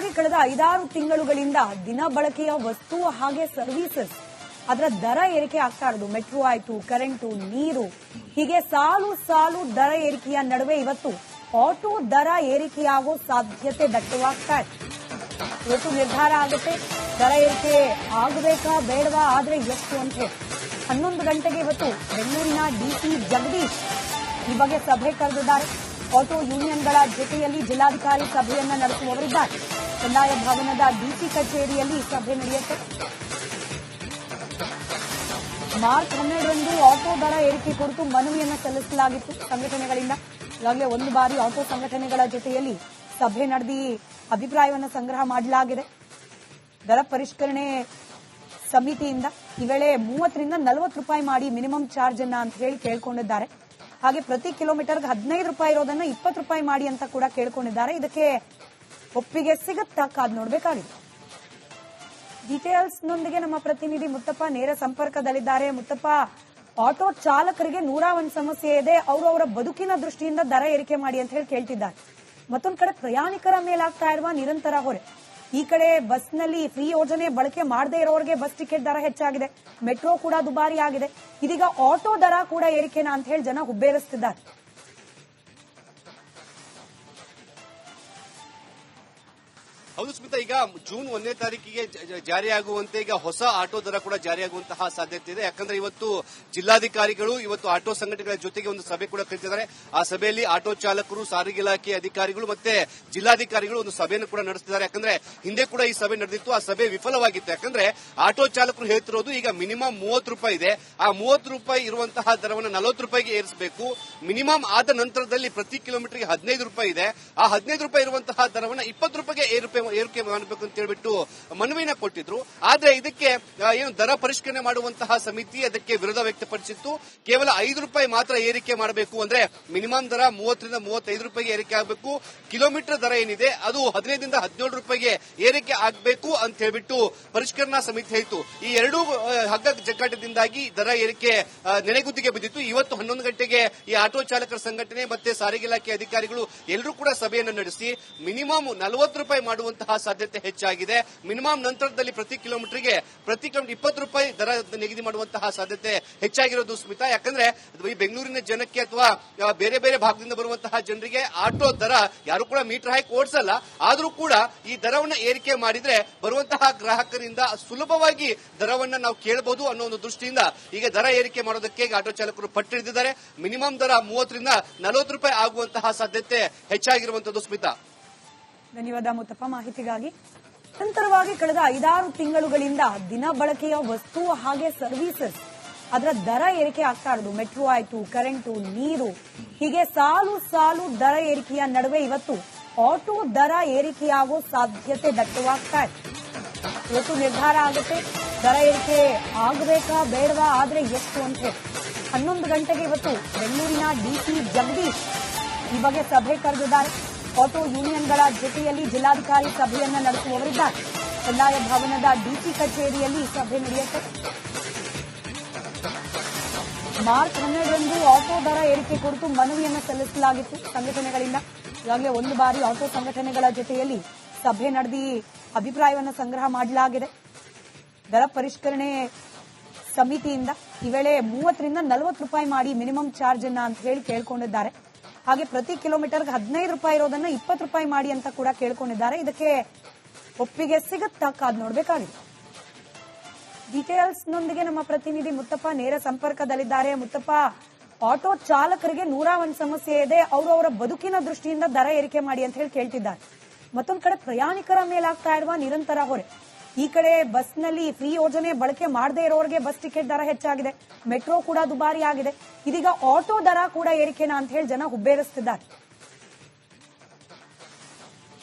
ನಿರಂತರವಾಗಿ ಕಳೆದ 5-6 ತಿಂಗಳುಗಳಿಂದ ದಿನ ಬಳಕೆಯ ವಸ್ತು ಹಾಗೆ ಸರ್ವಿಸಸ್ ಅದರ ದರ ಏರಿಕೆ ಆಗ್ತಾ ಇರೋದು. ಮೆಟ್ರೋ ಆಯ್ತು, ಕರೆಂಟು, ನೀರು, ಹೀಗೆ ಸಾಲು ಸಾಲು ದರ ಏರಿಕೆಯ ನಡುವೆ ಇವತ್ತು ಆಟೋ ದರ ಏರಿಕೆಯಾಗೋ ಸಾಧ್ಯತೆ ದಟ್ಟವಾಗ್ತಾ ಇದೆ. ಇವತ್ತು ನಿರ್ಧಾರ ಆಗುತ್ತೆ ದರ ಏರಿಕೆ ಆಗಬೇಕಾ ಬೇಡವಾ, ಆದ್ರೆ ಎಷ್ಟು ಅಂತ ಹೇಳಿ 11 ಗಂಟೆಗೆ ಇವತ್ತು ಬೆಂಗಳೂರಿನ ಡಿಸಿ ಜಗದೀಶ್ ಈ ಬಗ್ಗೆ ಸಭೆ ಕರೆದಿದ್ದಾರೆ. ಆಟೋ ಯೂನಿಯನ್ಗಳ ಜೊತೆಯಲ್ಲಿ ಜಿಲ್ಲಾಧಿಕಾರಿ ಸಭೆಯನ್ನ ನಡೆಸುವವರಿದ್ದಾರೆ. ಕಂದಾಯ ಭವನದ ಡಿಸಿ ಕಚೇರಿಯಲ್ಲಿ ಸಭೆ ನಡೆಯುತ್ತೆ. ಮಾರ್ಚ್ 12ರಂದು ಆಟೋ ದರ ಏರಿಕೆ ಕುರಿತು ಮನವಿಯನ್ನು ಸಲ್ಲಿಸಲಾಗಿತ್ತು ಸಂಘಟನೆಗಳಿಂದ. ಈಗಾಗಲೇ ಒಂದು ಬಾರಿ ಆಟೋ ಸಂಘಟನೆಗಳ ಜೊತೆಯಲ್ಲಿ ಸಭೆ ನಡೆದಿ ಅಭಿಪ್ರಾಯವನ್ನು ಸಂಗ್ರಹ ಮಾಡಲಾಗಿದೆ. ದರ ಪರಿಷ್ಕರಣೆ ಸಮಿತಿಯಿಂದ ಈ ವೇಳೆ 30ರಿಂದ 40 ರೂಪಾಯಿ ಮಾಡಿ ಮಿನಿಮಮ್ ಚಾರ್ಜ್ ಅನ್ನ ಅಂತ ಹೇಳಿ ಕೇಳ್ಕೊಂಡಿದ್ದಾರೆ. ಹಾಗೆ ಪ್ರತಿ ಕಿಲೋಮೀಟರ್ಗೆ 15 ರೂಪಾಯಿ ಇರೋದನ್ನ 20 ರೂಪಾಯಿ ಮಾಡಿ ಅಂತ ಕೂಡ ಕೇಳ್ಕೊಂಡಿದ್ದಾರೆ. ಇದಕ್ಕೆ ಒಪ್ಪಿಗೆ ಸಿಗುತ್ತಾ ಕಾದ್ ನೋಡಬೇಕಾಗಿದೆ. ಡೀಟೇಲ್ಸ್ ನೊಂದಿಗೆ ನಮ್ಮ ಪ್ರತಿನಿಧಿ ಮುತ್ತಪ್ಪ ನೇರ ಸಂಪರ್ಕದಲ್ಲಿದ್ದಾರೆ. ಮುತ್ತಪ್ಪ, ಆಟೋ ಚಾಲಕರಿಗೆ 101 ಸಮಸ್ಯೆ ಇದೆ, ಅವರು ಅವರ ಬದುಕಿನ ದೃಷ್ಟಿಯಿಂದ ದರ ಏರಿಕೆ ಮಾಡಿ ಅಂತ ಹೇಳಿ ಕೇಳ್ತಿದ್ದಾರೆ. ಮತ್ತೊಂದು ಕಡೆ ಪ್ರಯಾಣಿಕರ ಮೇಲಾಗ್ತಾ ಇರುವ ನಿರಂತರ ಹೊರೆ. ಈ ಕಡೆ ಬಸ್ನಲ್ಲಿ ಫ್ರೀ ಯೋಜನೆ ಬಳಕೆ ಮಾಡದೇ ಇರೋರಿಗೆ ಬಸ್ ಟಿಕೆಟ್ ದರ ಹೆಚ್ಚಾಗಿದೆ, ಮೆಟ್ರೋ ಕೂಡ ದುಬಾರಿ ಆಗಿದೆ. ಇದೀಗ ಆಟೋ ದರ ಕೂಡ ಏರಿಕೆನಾ ಅಂತ ಹೇಳಿ ಜನ ಹುಬ್ಬೇರಿಸುತ್ತಿದ್ದಾರೆ. ಹೌದು ಸ್ಮಿತಾ, ಈಗ ಜೂನ್ 1ನೇ ತಾರೀಕಿಗೆ ಜಾರಿಯಾಗುವಂತೆ ಈಗ ಹೊಸ ಆಟೋ ದರ ಕೂಡ ಜಾರಿಯಾಗುವಂತಹ ಸಾಧ್ಯತೆ ಇದೆ. ಯಾಕಂದ್ರೆ ಇವತ್ತು ಜಿಲ್ಲಾಧಿಕಾರಿಗಳು ಇವತ್ತು ಆಟೋ ಸಂಘಟನೆಗಳ ಜೊತೆಗೆ ಒಂದು ಸಭೆ ಕೂಡ ಕರೆದಿದ್ದಾರೆ. ಆ ಸಭೆಯಲ್ಲಿ ಆಟೋ ಚಾಲಕರು, ಸಾರಿಗೆ ಇಲಾಖೆ ಅಧಿಕಾರಿಗಳು ಮತ್ತೆ ಜಿಲ್ಲಾಧಿಕಾರಿಗಳು ಒಂದು ಸಭೆಯನ್ನು ಕೂಡ ನಡೆಸುತ್ತಿದ್ದಾರೆ. ಯಾಕಂದ್ರೆ ಹಿಂದೆ ಕೂಡ ಈ ಸಭೆ ನಡೆದಿತ್ತು, ಆ ಸಭೆ ವಿಫಲವಾಗಿತ್ತು. ಯಾಕಂದ್ರೆ ಆಟೋ ಚಾಲಕರು ಹೇಳ್ತಿರೋದು ಈಗ ಮಿನಿಮಮ್ 30 ರೂಪಾಯಿ ಇದೆ, ಆ 30 ರೂಪಾಯಿ ಇರುವಂತಹ ದರವನ್ನು 40 ರೂಪಾಯಿಗೆ ಏರಿಸಬೇಕು. ಮಿನಿಮಮ್ ಆದ ನಂತರದಲ್ಲಿ ಪ್ರತಿ ಕಿಲೋಮೀಟರ್ಗೆ 15 ರೂಪಾಯಿ ಇದೆ, ಆ 15 ರೂಪಾಯಿ ಇರುವಂತಹ ದರವನ್ನು 20 ರೂಪಾಯಿಗೆ ಏರಿಕೆ ಮಾಡಬೇಕು ಅಂತ ಹೇಳ್ಬಿಟ್ಟು ಮನವಿನ ಕೊಟ್ಟಿದ್ರು. ಆದ್ರೆ ಇದಕ್ಕೆ ಏನು ದರ ಪರಿಷ್ಕರಣೆ ಮಾಡುವಂತಹ ಸಮಿತಿ ಅದಕ್ಕೆ ವಿರೋಧ ವ್ಯಕ್ತಪಡಿಸಿತ್ತು. ಕೇವಲ 5 ರೂಪಾಯಿ ಮಾತ್ರ ಏರಿಕೆ ಮಾಡಬೇಕು, ಅಂದ್ರೆ ಮಿನಿಮಮ್ ದರ 30ರಿಂದ 35 ರೂಪಾಯಿಗೆ ಏರಿಕೆ ಆಗಬೇಕು. ಕಿಲೋಮೀಟರ್ ದರ ಏನಿದೆ ಅದು 15ರಿಂದ 17 ರೂಪಾಯಿಗೆ ಏರಿಕೆ ಆಗಬೇಕು ಅಂತ ಹೇಳ್ಬಿಟ್ಟು ಪರಿಷ್ಕರಣಾ ಸಮಿತಿ ಹೇಳಿತು. ಈ ಎರಡೂ ಹಗ್ಗ ಜಗ್ಗಾಟದಿಂದಾಗಿ ದರ ಏರಿಕೆ ನೆನೆಗುದ್ದಿಗೆ ಬಿದ್ದಿತ್ತು. ಇವತ್ತು 11 ಗಂಟೆಗೆ ಈ ಆಟೋ ಚಾಲಕರ ಸಂಘಟನೆ ಮತ್ತೆ ಸಾರಿಗೆ ಇಲಾಖೆ ಅಧಿಕಾರಿಗಳು ಎಲ್ಲರೂ ಕೂಡ ಸಭೆಯನ್ನು ನಡೆಸಿ ಮಿನಿಮಮ್ 40 ರೂಪಾಯಿ ಮಾಡುವಂತಹ ಸಾಧ್ಯತೆ ಹೆಚ್ಚಾಗಿದೆ. ಮಿನಿಮಮ್ ನಂತರದಲ್ಲಿ ಪ್ರತಿ ಕಿಲೋಮೀಟರ್ಗೆ 20 ರೂಪಾಯಿ ದರ ನಿಗದಿ ಮಾಡುವಂತಹ ಸಾಧ್ಯತೆ ಹೆಚ್ಚಾಗಿರೋದು ಸ್ಮಿತಾ. ಯಾಕಂದ್ರೆ ಈ ಬೆಂಗಳೂರಿನ ಜನಕ್ಕೆ ಅಥವಾ ಬೇರೆ ಬೇರೆ ಭಾಗದಿಂದ ಬರುವಂತಹ ಜನರಿಗೆ ಆಟೋ ದರ ಯಾರು ಕೂಡ ಮೀಟರ್ ಹಾಕಿ ಓಡಿಸಲ್ಲ. ಆದರೂ ಕೂಡ ಈ ದರವನ್ನು ಏರಿಕೆ ಮಾಡಿದ್ರೆ ಬರುವಂತಹ ಗ್ರಾಹಕರಿಂದ ಸುಲಭವಾಗಿ ದರವನ್ನು ನಾವು ಕೇಳಬಹುದು ಅನ್ನೋ ಒಂದು ದೃಷ್ಟಿಯಿಂದ ಈಗ ದರ ಏರಿಕೆ ಮಾಡೋದಕ್ಕೆ ಆಟೋ ಚಾಲಕರು ಪಟ್ಟಿಡಿದಿದ್ದಾರೆ. ಮಿನಿಮಮ್ ದರ 30ರಿಂದ 40 ರೂಪಾಯಿ ಆಗುವಂತಹ ಸಾಧ್ಯತೆ ಹೆಚ್ಚಾಗಿರುವಂತದ್ದು ಸ್ಮಿತಾ. ಧನ್ಯವಾದ ಮುತ್ತಪ್ಪ ಮಾಹಿತಿಗಾಗಿ. ನಿರಂತರವಾಗಿ ಕಳೆದ 5-6 ತಿಂಗಳುಗಳಿಂದ ದಿನ ಬಳಕೆಯ ವಸ್ತು ಹಾಗೆ ಸರ್ವಿಸಸ್ ಅದರ ದರ ಏರಿಕೆ ಆಗ್ತಾ ಇರೋದು. ಮೆಟ್ರೋ ಆಯ್ತು, ಕರೆಂಟು, ನೀರು, ಹೀಗೆ ಸಾಲು ಸಾಲು ದರ ಏರಿಕೆಯ ನಡುವೆ ಇವತ್ತು ಆಟೋ ದರ ಏರಿಕೆಯಾಗೋ ಸಾಧ್ಯತೆ ದಟ್ಟವಾಗ್ತಾ ಇದೆ. ಇವತ್ತು ನಿರ್ಧಾರ ಆಗುತ್ತೆ ದರ ಏರಿಕೆ ಆಗಬೇಕಾ ಬೇಡವಾ, ಆದ್ರೆ ಎಷ್ಟು ಅಂತ ಹೇಳಿ 11 ಗಂಟೆಗೆ ಇವತ್ತು ಬೆಂಗಳೂರಿನ ಡಿಸಿ ಜಗದೀಶ್ ಈ ಬಗ್ಗೆ ಸಭೆ ಕರೆದಿದ್ದಾರೆ. ಆಟೋ ಯೂನಿಯನ್ಗಳ ಜೊತೆಯಲ್ಲಿ ಜಿಲ್ಲಾಧಿಕಾರಿ ಸಭೆಯನ್ನ ನಡೆಸುವವರಿದ್ದಾರೆ. ಕಂದಾಯ ಭವನದ ಡಿಸಿ ಕಚೇರಿಯಲ್ಲಿ ಸಭೆ ನಡೆಯುತ್ತೆ. ಮಾರ್ಚ್ 12ರಂದು ಆಟೋ ದರ ಏರಿಕೆ ಕುರಿತು ಮನವಿಯನ್ನು ಸಲ್ಲಿಸಲಾಗಿತ್ತು ಸಂಘಟನೆಗಳಿಂದ. ಈಗಾಗಲೇ ಒಂದು ಬಾರಿ ಆಟೋ ಸಂಘಟನೆಗಳ ಜೊತೆಯಲ್ಲಿ ಸಭೆ ನಡೆದಿ ಅಭಿಪ್ರಾಯವನ್ನು ಸಂಗ್ರಹ ಮಾಡಲಾಗಿದೆ. ದರ ಪರಿಷ್ಕರಣೆ ಸಮಿತಿಯಿಂದ ಈ ವೇಳೆ 30ರಿಂದ 40 ರೂಪಾಯಿ ಮಾಡಿ ಮಿನಿಮಮ್ ಚಾರ್ಜ್ ಅನ್ನ ಅಂತ ಹೇಳಿ ಕೇಳ್ಕೊಂಡಿದ್ದಾರೆ. ಹಾಗೆ ಪ್ರತಿ ಕಿಲೋಮೀಟರ್ಗೆ 15 ರೂಪಾಯಿ ಇರೋದನ್ನ 20 ರೂಪಾಯಿ ಮಾಡಿ ಅಂತ ಕೂಡ ಕೇಳ್ಕೊಂಡಿದ್ದಾರೆ. ಇದಕ್ಕೆ ಒಪ್ಪಿಗೆ ಸಿಗುತ್ತಾ ಕಾದ್ ನೋಡಬೇಕಾಗಿದೆ. ಡೀಟೇಲ್ಸ್ ನೊಂದಿಗೆ ನಮ್ಮ ಪ್ರತಿನಿಧಿ ಮುತ್ತಪ್ಪ ನೇರ ಸಂಪರ್ಕದಲ್ಲಿದ್ದಾರೆ. ಮುತ್ತಪ್ಪ, ಆಟೋ ಚಾಲಕರಿಗೆ 101 ಸಮಸ್ಯೆ ಇದೆ, ಅವರು ಅವರ ಬದುಕಿನ ದೃಷ್ಟಿಯಿಂದ ದರ ಏರಿಕೆ ಮಾಡಿ ಅಂತ ಹೇಳಿ ಕೇಳ್ತಿದ್ದಾರೆ. ಮತ್ತೊಂದು ಕಡೆ ಪ್ರಯಾಣಿಕರ ಮೇಲಾಗ್ತಾ ಇರುವ ನಿರಂತರ ಹೊರೆ. ಈ ಕಡೆ ಬಸ್ನಲ್ಲಿ ಫ್ರೀ ಯೋಜನೆ ಬಳಕೆ ಮಾಡದೇ ಇರೋರಿಗೆ ಬಸ್ ಟಿಕೆಟ್ ದರ ಹೆಚ್ಚಾಗಿದೆ, ಮೆಟ್ರೋ ಕೂಡ ದುಬಾರಿ ಆಗಿದೆ. ಇದೀಗ ಆಟೋ ದರ ಕೂಡ ಏರಿಕೆನಾ ಅಂತ ಹೇಳಿ ಜನ ಹುಬ್ಬೇರಿಸುತ್ತಿದ್ದಾರೆ.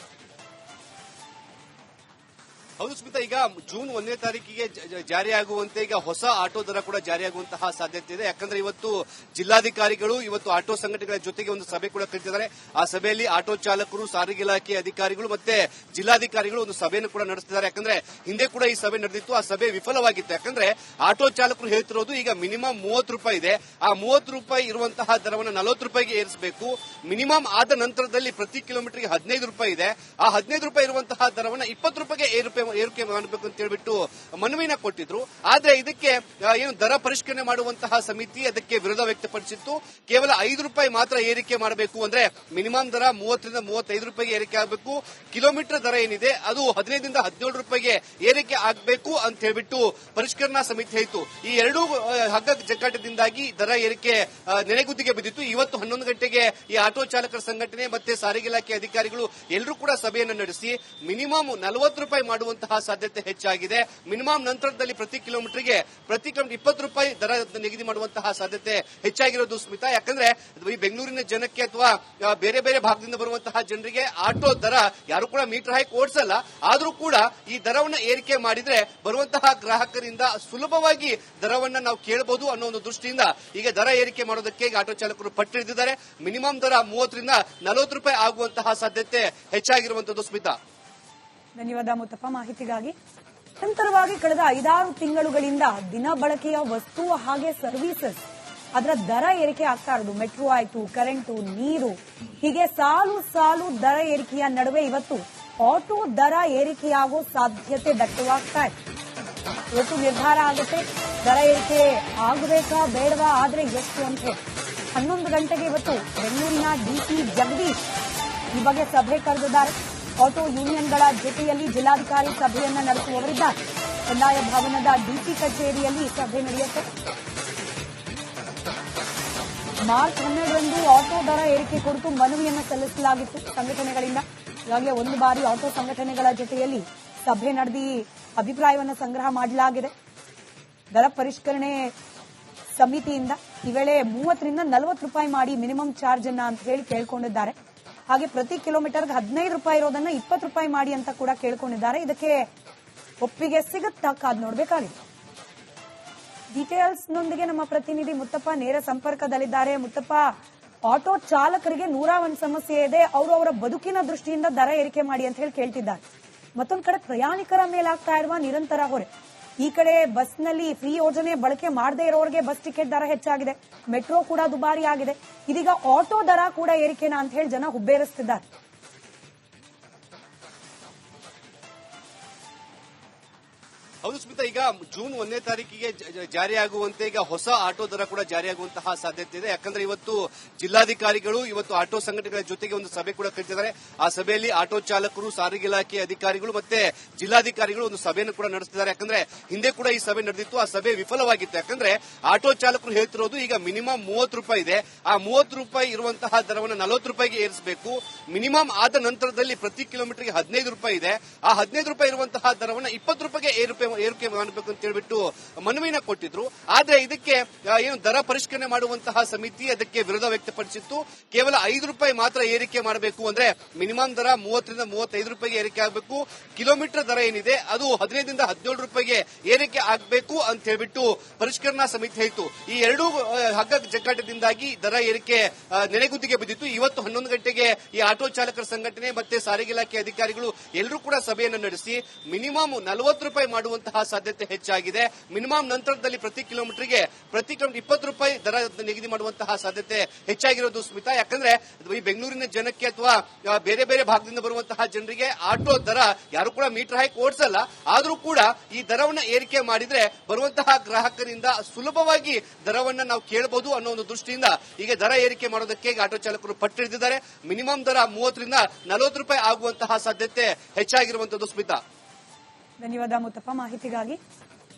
ಹೌದು ಹೌದು ಸ್ಮಿತಾ, ಈಗ ಜೂನ್ 1ನೇ ತಾರೀಕಿಗೆ ಜಾರಿಯಾಗುವಂತೆ ಈಗ ಹೊಸ ಆಟೋ ದರ ಕೂಡ ಜಾರಿಯಾಗುವಂತಹ ಸಾಧ್ಯತೆ ಇದೆ. ಯಾಕಂದ್ರೆ ಇವತ್ತು ಜಿಲ್ಲಾಧಿಕಾರಿಗಳು ಇವತ್ತು ಆಟೋ ಸಂಘಟನೆಗಳ ಜೊತೆಗೆ ಒಂದು ಸಭೆ ಕೂಡ ಕರೆದಿದ್ದಾರೆ. ಆ ಸಭೆಯಲ್ಲಿ ಆಟೋ ಚಾಲಕರು, ಸಾರಿಗೆ ಇಲಾಖೆ ಅಧಿಕಾರಿಗಳು ಮತ್ತೆ ಜಿಲ್ಲಾಧಿಕಾರಿಗಳು ಒಂದು ಸಭೆಯನ್ನು ಕೂಡ ನಡೆಸಿದ್ದಾರೆ. ಯಾಕಂದ್ರೆ ಹಿಂದೆ ಕೂಡ ಈ ಸಭೆ ನಡೆದಿತ್ತು, ಆ ಸಭೆ ವಿಫಲವಾಗಿತ್ತು. ಯಾಕಂದ್ರೆ ಆಟೋ ಚಾಲಕರು ಹೇಳ್ತಿರೋದು ಈಗ ಮಿನಿಮಮ್ 30 ರೂಪಾಯಿ ಇದೆ, ಆ 30 ರೂಪಾಯಿ ಇರುವಂತಹ ದರವನ್ನು 40 ರೂಪಾಯಿಗೆ ಏರಿಸಬೇಕು. ಮಿನಿಮಮ್ ಆದ ನಂತರದಲ್ಲಿ ಪ್ರತಿ ಕಿಲೋಮೀಟರ್ಗೆ 15 ರೂಪಾಯಿ ಇದೆ, ಆ 15 ರೂಪಾಯಿ ಇರುವಂತಹ ದರವನ್ನು 20 ರೂಪಾಯಿಗೆ ಏರಿಕೆ ಮಾಡಬೇಕು ಅಂತ ಹೇಳ್ಬಿಟ್ಟು ಮನವಿನ ಕೊಟ್ಟಿದ್ರು. ಆದ್ರೆ ಇದಕ್ಕೆ ಏನು ದರ ಪರಿಷ್ಕರಣೆ ಮಾಡುವಂತಹ ಸಮಿತಿ ಅದಕ್ಕೆ ವಿರೋಧ ವ್ಯಕ್ತಪಡಿಸಿತ್ತು. ಕೇವಲ 5 ರೂಪಾಯಿ ಮಾತ್ರ ಏರಿಕೆ ಮಾಡಬೇಕು, ಅಂದ್ರೆ ಮಿನಿಮಮ್ ದರ 30 ರಿಂದ 35 ರೂಪಾಯಿಗೆ ಏರಿಕೆ ಆಗಬೇಕು. ಕಿಲೋಮೀಟರ್ ದರ ಏನಿದೆ ಅದು 15 ರಿಂದ 17 ರೂಪಾಯಿಗೆ ಏರಿಕೆ ಆಗಬೇಕು ಅಂತ ಹೇಳ್ಬಿಟ್ಟು ಪರಿಷ್ಕರಣಾ ಸಮಿತಿ ಹೇಳಿತು. ಈ ಎರಡೂ ಹಗ್ಗ ಜಗ್ಗಾಟದಿಂದಾಗಿ ದರ ಏರಿಕೆ ನೆನೆಗುದ್ದಿಗೆ ಬಿದ್ದಿತ್ತು. ಇವತ್ತು 11 ಗಂಟೆಗೆ ಈ ಆಟೋ ಚಾಲಕರ ಸಂಘಟನೆ ಮತ್ತೆ ಸಾರಿಗೆ ಇಲಾಖೆ ಅಧಿಕಾರಿಗಳು ಎಲ್ಲರೂ ಕೂಡ ಸಭೆಯನ್ನು ನಡೆಸಿ ಮಿನಿಮಮ್ 40 ರೂಪಾಯಿ ಮಾಡುವಂತಹ ಸಾಧ್ಯತೆ ಹೆಚ್ಚಾಗಿದೆ. ಮಿನಿಮಮ್ ನಂತರದಲ್ಲಿ ಪ್ರತಿ ಕಿಲೋಮೀಟರ್ಗೆ 20 ರೂಪಾಯಿ ದರ ನಿಗದಿ ಮಾಡುವಂತಹ ಸಾಧ್ಯತೆ ಹೆಚ್ಚಾಗಿರೋದು ಸ್ಮಿತಾ. ಯಾಕಂದ್ರೆ ಈ ಬೆಂಗಳೂರಿನ ಜನಕ್ಕೆ ಅಥವಾ ಬೇರೆ ಬೇರೆ ಭಾಗದಿಂದ ಬರುವಂತಹ ಜನರಿಗೆ ಆಟೋ ದರ ಯಾರು ಕೂಡ ಮೀಟರ್ ಹಾಕಿ ಓಡಿಸಲ್ಲ. ಆದ್ರೂ ಕೂಡ ಈ ದರವನ್ನು ಏರಿಕೆ ಮಾಡಿದ್ರೆ ಬರುವಂತಹ ಗ್ರಾಹಕರಿಂದ ಸುಲಭವಾಗಿ ದರವನ್ನ ನಾವು ಕೇಳಬಹುದು ಅನ್ನೋ ಒಂದು ದೃಷ್ಟಿಯಿಂದ ಈಗ ದರ ಏರಿಕೆ ಮಾಡೋದಕ್ಕೆ ಆಟೋ ಚಾಲಕರು ಪಟ್ಟಿಡಿದ್ದಾರೆ. ಮಿನಿಮಮ್ ದರ 30 ರಿಂದ 40 ರೂಪಾಯಿ ಆಗುವಂತಹ ಸಾಧ್ಯತೆ ಹೆಚ್ಚಾಗಿರುವಂತದ್ದು ಸ್ಮಿತಾ. ಧನ್ಯವಾದ ಮುತ್ತಪ್ಪ ಮಾಹಿತಿಗಾಗಿ. ನಿರಂತರವಾಗಿ ಕಳೆದ 5-6 ತಿಂಗಳುಗಳಿಂದ ದಿನ ಬಳಕೆಯ ವಸ್ತು ಹಾಗೆ ಸರ್ವಿಸಸ್ ಅದರ ದರ ಏರಿಕೆ ಆಗ್ತಾ ಇರೋದು. ಮೆಟ್ರೋ ಆಯ್ತು, ಕರೆಂಟು, ನೀರು, ಹೀಗೆ ಸಾಲು ಸಾಲು ದರ ಏರಿಕೆಯ ನಡುವೆ ಇವತ್ತು ಆಟೋ ದರ ಏರಿಕೆಯಾಗೋ ಸಾಧ್ಯತೆ ದಟ್ಟವಾಗ್ತಾ ಇದೆ. ಇವತ್ತು ನಿರ್ಧಾರ ಆಗುತ್ತೆ ದರ ಏರಿಕೆ ಆಗಬೇಕಾ ಬೇಡವಾ, ಆದ್ರೆ ಎಷ್ಟು ಅಂತ ಹೇಳಿ 11 ಗಂಟೆಗೆ ಇವತ್ತು ಬೆಂಗಳೂರಿನ ಡಿಸಿ ಜಗದೀಶ್ ಈ ಬಗ್ಗೆ ಸಭೆ ಕರೆದಿದ್ದಾರೆ. ಆಟೋ ಯೂನಿಯನ್ಗಳ ಜೊತೆಯಲ್ಲಿ ಜಿಲ್ಲಾಧಿಕಾರಿ ಸಭೆಯನ್ನ ನಡೆಸುವವರಿದ್ದಾರೆ. ಕಂದಾಯ ಭವನದ ಡಿಸಿ ಕಚೇರಿಯಲ್ಲಿ ಸಭೆ ನಡೆಯುತ್ತೆ. ಮಾರ್ಚ್ 12ರಂದು ಆಟೋ ದರ ಏರಿಕೆ ಕುರಿತು ಮನವಿಯನ್ನು ಸಲ್ಲಿಸಲಾಗಿತ್ತು ಸಂಘಟನೆಗಳಿಂದ. ಈಗಾಗಲೇ ಒಂದು ಬಾರಿ ಆಟೋ ಸಂಘಟನೆಗಳ ಜೊತೆಯಲ್ಲಿ ಸಭೆ ನಡೆದಿ ಅಭಿಪ್ರಾಯವನ್ನು ಸಂಗ್ರಹ ಮಾಡಲಾಗಿದೆ. ದರ ಪರಿಷ್ಕರಣೆ ಸಮಿತಿಯಿಂದ ಈ ವೇಳೆ 30 ರಿಂದ 40 ರೂಪಾಯಿ ಮಾಡಿ ಮಿನಿಮಮ್ ಚಾರ್ಜ್ ಅನ್ನ ಅಂತ ಹೇಳಿ ಕೇಳ್ಕೊಂಡಿದ್ದಾರೆ. ಹಾಗೆ ಪ್ರತಿ ಕಿಲೋಮೀಟರ್ಗೆ 15 ರೂಪಾಯಿ ಇರೋದನ್ನ 20 ರೂಪಾಯಿ ಮಾಡಿ ಅಂತ ಕೂಡ ಕೇಳ್ಕೊಂಡಿದ್ದಾರೆ. ಇದಕ್ಕೆ ಒಪ್ಪಿಗೆ ಸಿಗುತ್ತಾ ಕಾದ್ ನೋಡಬೇಕಾಗಿದೆ. ಡೀಟೇಲ್ಸ್ ನೊಂದಿಗೆ ನಮ್ಮ ಪ್ರತಿನಿಧಿ ಮುತ್ತಪ್ಪ ನೇರ ಸಂಪರ್ಕದಲ್ಲಿದ್ದಾರೆ. ಮುತ್ತಪ್ಪ, ಆಟೋ ಚಾಲಕರಿಗೆ 101 ಸಮಸ್ಯೆ ಇದೆ, ಅವರು ಅವರ ಬದುಕಿನ ದೃಷ್ಟಿಯಿಂದ ದರ ಏರಿಕೆ ಮಾಡಿ ಅಂತ ಹೇಳಿ ಕೇಳ್ತಿದ್ದಾರೆ. ಮತ್ತೊಂದು ಕಡೆ ಪ್ರಯಾಣಿಕರ ಮೇಲಾಗ್ತಾ ಇರುವ ನಿರಂತರ ಹೊರೆ. ಈ ಕಡೆ ಬಸ್ನಲ್ಲಿ ಫ್ರೀ ಯೋಜನೆ ಬಳಕೆ ಮಾಡದೇ ಇರೋರಿಗೆ ಬಸ್ ಟಿಕೆಟ್ ದರ ಹೆಚ್ಚಾಗಿದೆ, ಮೆಟ್ರೋ ಕೂಡ ದುಬಾರಿ ಆಗಿದೆ. ಇದೀಗ ಆಟೋ ದರ ಕೂಡ ಏರಿಕೆನಾ ಅಂತ ಹೇಳಿ ಜನ ಹುಬ್ಬೇರಿಸುತ್ತಿದ್ದಾರೆ. ಹೌದು ಸ್ಮಿತಾ, ಈಗ ಜೂನ್ 1ನೇ ತಾರೀಕಿಗೆ ಜಾರಿಯಾಗುವಂತೆ ಈಗ ಹೊಸ ಆಟೋ ದರ ಕೂಡ ಜಾರಿಯಾಗುವಂತಹ ಸಾಧ್ಯತೆ ಇದೆ. ಯಾಕಂದ್ರೆ ಇವತ್ತು ಜಿಲ್ಲಾಧಿಕಾರಿಗಳು ಇವತ್ತು ಆಟೋ ಸಂಘಟನೆಗಳ ಜೊತೆಗೆ ಒಂದು ಸಭೆ ಕೂಡ ಕರೆದಿದ್ದಾರೆ. ಆ ಸಭೆಯಲ್ಲಿ ಆಟೋ ಚಾಲಕರು, ಸಾರಿಗೆ ಇಲಾಖೆ ಅಧಿಕಾರಿಗಳು ಮತ್ತೆ ಜಿಲ್ಲಾಧಿಕಾರಿಗಳು ಒಂದು ಸಭೆಯನ್ನು ಕೂಡ ನಡೆಸಿದ್ದಾರೆ. ಯಾಕಂದ್ರೆ ಹಿಂದೆ ಕೂಡ ಈ ಸಭೆ ನಡೆದಿತ್ತು, ಆ ಸಭೆ ವಿಫಲವಾಗಿತ್ತು. ಯಾಕಂದ್ರೆ ಆಟೋ ಚಾಲಕರು ಹೇಳ್ತಿರೋದು ಈಗ ಮಿನಿಮಮ್ 30 ರೂಪಾಯಿ ಇದೆ, ಆ 30 ರೂಪಾಯಿ ಇರುವಂತಹ ದರವನ್ನು 40 ರೂಪಾಯಿಗೆ ಏರಿಸಬೇಕು. ಮಿನಿಮಮ್ ಆದ ನಂತರದಲ್ಲಿ ಪ್ರತಿ ಕಿಲೋಮೀಟರ್ಗೆ 15 ರೂಪಾಯಿ ಇದೆ, ಆ 15 ರೂಪಾಯಿ ಇರುವಂತಹ ದರವನ್ನು 20 ರೂಪಾಯಿಗೆ ಏರಿಕೆ ಮಾಡಬೇಕು ಅಂತ ಹೇಳ್ಬಿಟ್ಟು ಮನವಿನ ಕೊಟ್ಟಿದ್ರು. ಆದ್ರೆ ಇದಕ್ಕೆ ಏನು ದರ ಪರಿಷ್ಕರಣೆ ಮಾಡುವಂತಹ ಸಮಿತಿ ಅದಕ್ಕೆ ವಿರೋಧ ವ್ಯಕ್ತಪಡಿಸಿತ್ತು. ಕೇವಲ 5 ರೂಪಾಯಿ ಮಾತ್ರ ಏರಿಕೆ ಮಾಡಬೇಕು, ಅಂದ್ರೆ ಮಿನಿಮಮ್ ದರ 30 ರಿಂದ 35 ರೂಪಾಯಿಗೆ ಏರಿಕೆ ಆಗಬೇಕು. ಕಿಲೋಮೀಟರ್ ದರ ಏನಿದೆ ಅದು 15 ರಿಂದ 17 ರೂಪಾಯಿಗೆ ಏರಿಕೆ ಆಗಬೇಕು ಅಂತ ಹೇಳ್ಬಿಟ್ಟು ಪರಿಷ್ಕರಣಾ ಸಮಿತಿ ಹೇಳಿತು. ಈ ಎರಡೂ ಹಗ್ಗ ಜಗ್ಗಾಟದಿಂದಾಗಿ ದರ ಏರಿಕೆ ನೆನೆಗುದ್ದಿಗೆ ಬಿದ್ದಿತ್ತು. ಇವತ್ತು 11 ಗಂಟೆಗೆ ಈ ಆಟೋ ಚಾಲಕರ ಸಂಘಟನೆ ಮತ್ತೆ ಸಾರಿಗೆ ಇಲಾಖೆ ಅಧಿಕಾರಿಗಳು ಎಲ್ಲರೂ ಕೂಡ ಸಭೆಯನ್ನು ನಡೆಸಿ ಮಿನಿಮಮ್ 40 ರೂಪಾಯಿ ಮಾಡುವಂತಹ ಸಾಧ್ಯತೆ ಹೆಚ್ಚಾಗಿದೆ. ಮಿನಿಮಮ್ ನಂತರದಲ್ಲಿ ಪ್ರತಿ ಕಿಲೋಮೀಟರ್ಗೆ 20 ರೂಪಾಯಿ ದರ ನಿಗದಿ ಮಾಡುವಂತಹ ಸಾಧ್ಯತೆ ಹೆಚ್ಚಾಗಿರೋದು ಸ್ಮಿತಾ. ಯಾಕಂದ್ರೆ ಈ ಬೆಂಗಳೂರಿನ ಜನಕ್ಕೆ ಅಥವಾ ಬೇರೆ ಬೇರೆ ಭಾಗದಿಂದ ಬರುವಂತಹ ಜನರಿಗೆ ಆಟೋ ದರ ಯಾರು ಕೂಡ ಮೀಟರ್ ಹಾಕಿ ಓಡಿಸಲ್ಲ. ಆದ್ರೂ ಕೂಡ ಈ ದರವನ್ನ ಏರಿಕೆ ಮಾಡಿದ್ರೆ ಬರುವಂತಹ ಗ್ರಾಹಕರಿಂದ ಸುಲಭವಾಗಿ ದರವನ್ನ ನಾವು ಕೇಳಬಹುದು ಅನ್ನೋ ಒಂದು ದೃಷ್ಟಿಯಿಂದ ಈಗ ದರ ಏರಿಕೆ ಮಾಡೋದಕ್ಕೆ ಆಟೋ ಚಾಲಕರು ಪಟ್ಟಿಡಿದ್ದಾರೆ. ಮಿನಿಮಮ್ ದರ 30 ರಿಂದ 40 ರೂಪಾಯಿ ಆಗುವಂತಹ ಸಾಧ್ಯತೆ ಹೆಚ್ಚಾಗಿರುವಂತದ್ದು ಸ್ಮಿತಾ. ಧನ್ಯವಾದ ಮುತ್ತಪ್ಪ ಮಾಹಿತಿಗಾಗಿ.